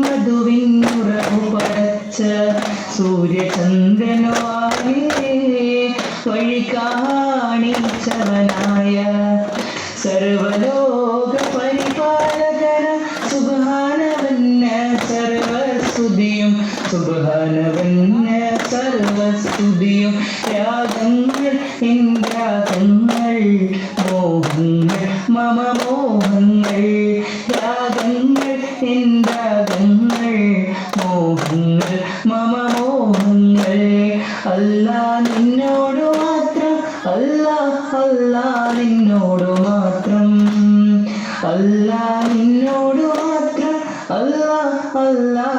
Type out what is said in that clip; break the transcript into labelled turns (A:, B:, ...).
A: മധുവിനുറവു പടച്ച സൂര്യചന്ദ്രനുമായി വഴി കാണിച്ചവനായ സർവലോക പരിപാലകന സുബ്ഹാനവന്ന സർവസ്തുതിയും സുബ്ഹാനവന്ന സർവസ്തുതിയും രാഗങ്ങൾ രാഗങ്ങൾ മോഹങ്ങൾ മമ മോഹങ്ങൾ രാഗങ്ങൾ രാഗങ്ങൾ മോഹങ്ങൾ മമ മോഹങ്ങൾ അല്ലാ നിന്നോട് മാത്രം അല്ലാ അല്ലാ നിന്നോട് മാത്രം അല്ലാ നിന്നോട് മാത്രം അല്ലാ അല്ലാ